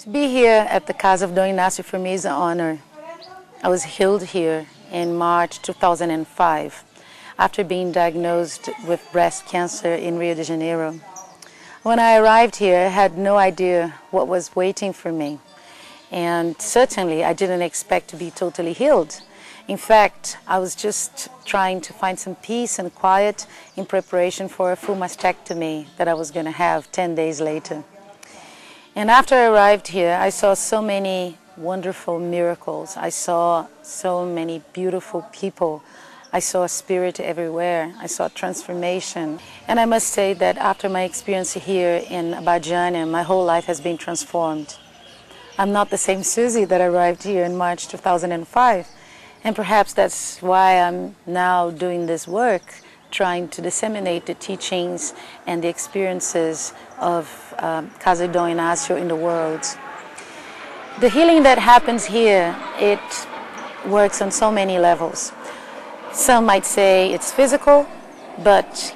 To be here at the Casa of Dom Inácio for me is an honor. I was healed here in March 2005 after being diagnosed with breast cancer in Rio de Janeiro. When I arrived here, I had no idea what was waiting for me. And certainly I didn't expect to be totally healed. In fact, I was just trying to find some peace and quiet in preparation for a full mastectomy that I was going to have 10 days later. And after I arrived here, I saw so many wonderful miracles. I saw so many beautiful people. I saw spirit everywhere. I saw transformation. And I must say that after my experience here in Abadiânia, my whole life has been transformed. I'm not the same Susie that arrived here in March 2005. And perhaps that's why I'm now doing this work, trying to disseminate the teachings and the experiences of Casa Dom Inácio in the world. The healing that happens here, it works on so many levels. Some might say it's physical, but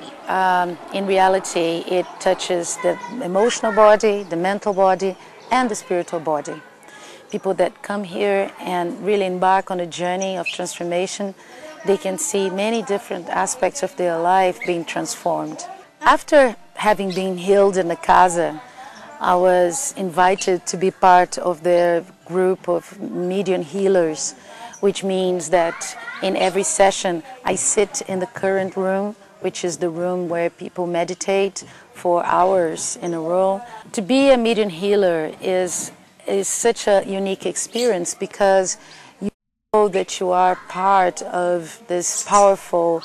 in reality it touches the emotional body, the mental body, and the spiritual body. People that come here and really embark on a journey of transformation, they can see many different aspects of their life being transformed. After having been healed in the Casa, I was invited to be part of their group of medium healers, which means that in every session I sit in the current room, which is the room where people meditate for hours in a row. To be a medium healer is such a unique experience because you know that you are part of this powerful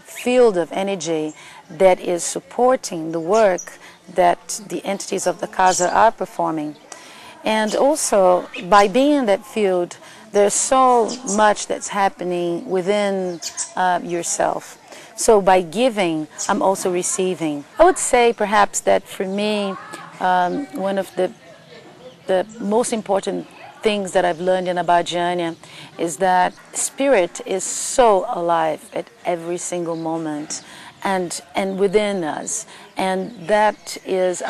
field of energy that is supporting the work that the entities of the Casa are performing. And also, by being in that field, there's so much that's happening within yourself. So by giving, I'm also receiving. I would say perhaps that for me, one of the most important things that I've learned in Abadiânia is that spirit is so alive at every single moment and within us. And that is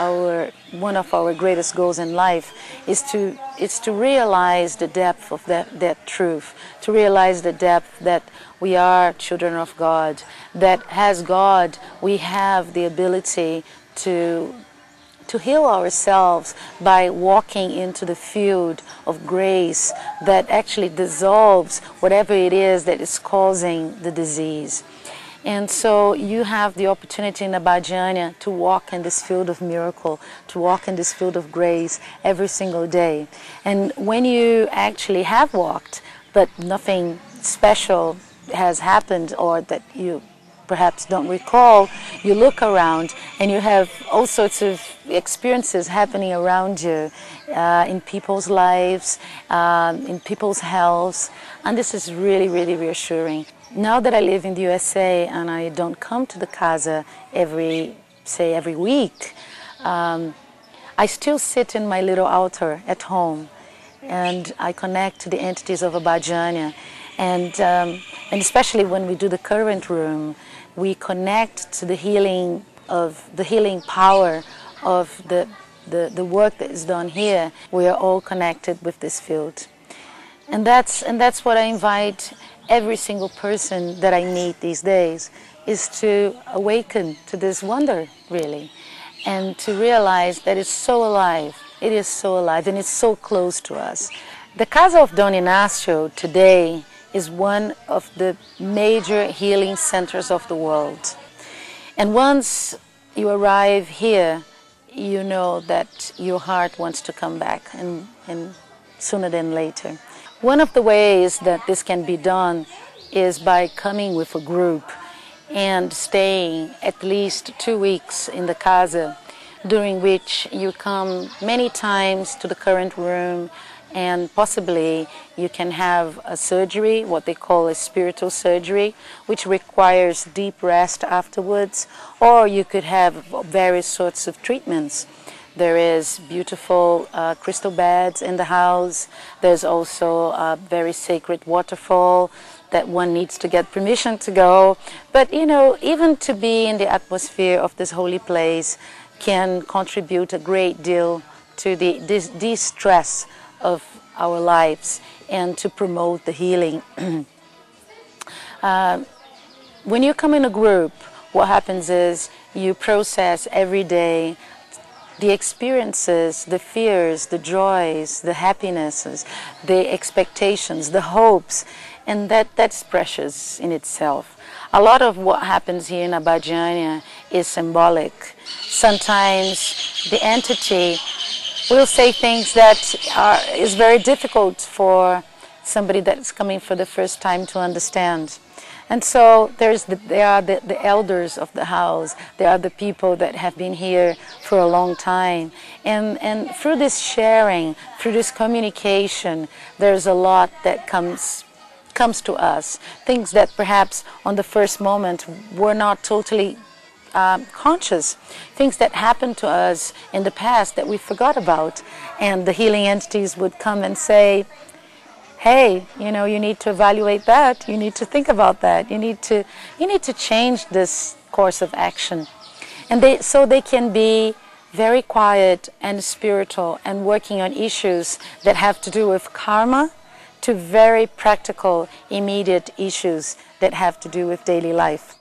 one of our greatest goals in life, is to realize the depth of that truth, to realize the depth that we are children of God, that as God we have the ability to heal ourselves by walking into the field of grace that actually dissolves whatever it is that is causing the disease. And so you have the opportunity in Abadiânia to walk in this field of miracle, to walk in this field of grace every single day. And when you actually have walked, but nothing special has happened or that you perhaps don't recall, you look around and you have all sorts of experiences happening around you in people's lives, in people's health, and this is really, really reassuring. Now that I live in the USA and I don't come to the Casa every week, I still sit in my little altar at home and I connect to the entities of Abadiânia, and especially when we do the current room, we connect to the healing power of the work that is done here. We are all connected with this field. And that's what I invite every single person that I meet these days, is to awaken to this wonder, really, and to realize that it's so alive. It is so alive and it's so close to us. The Casa of Dom Inácio today is one of the major healing centers of the world. And once you arrive here, you know that your heart wants to come back, and sooner than later. One of the ways that this can be done is by coming with a group and staying at least 2 weeks in the Casa, during which you come many times to the current room, and possibly you can have a surgery, what they call a spiritual surgery, which requires deep rest afterwards, or you could have various sorts of treatments. There is beautiful crystal beds in the house. There's also a very sacred waterfall that one needs to get permission to go. But you know, even to be in the atmosphere of this holy place can contribute a great deal to the de-stress of our lives and to promote the healing. When you come in a group, what happens is you process every day the experiences, the fears, the joys, the happinesses, the expectations, the hopes, and that's precious in itself. A lot of what happens here in Abadiânia is symbolic. Sometimes the entity will say things that is very difficult for somebody that's coming for the first time to understand. And so there are the elders of the house, there are the people that have been here for a long time. And through this sharing, through this communication, there's a lot that comes to us. Things that perhaps on the first moment were not totally conscious. Things that happened to us in the past that we forgot about. And the healing entities would come and say, hey, you know, you need to evaluate that. You need to think about that. You need to change this course of action. And so they can be very quiet and spiritual and working on issues that have to do with karma to very practical, immediate issues that have to do with daily life.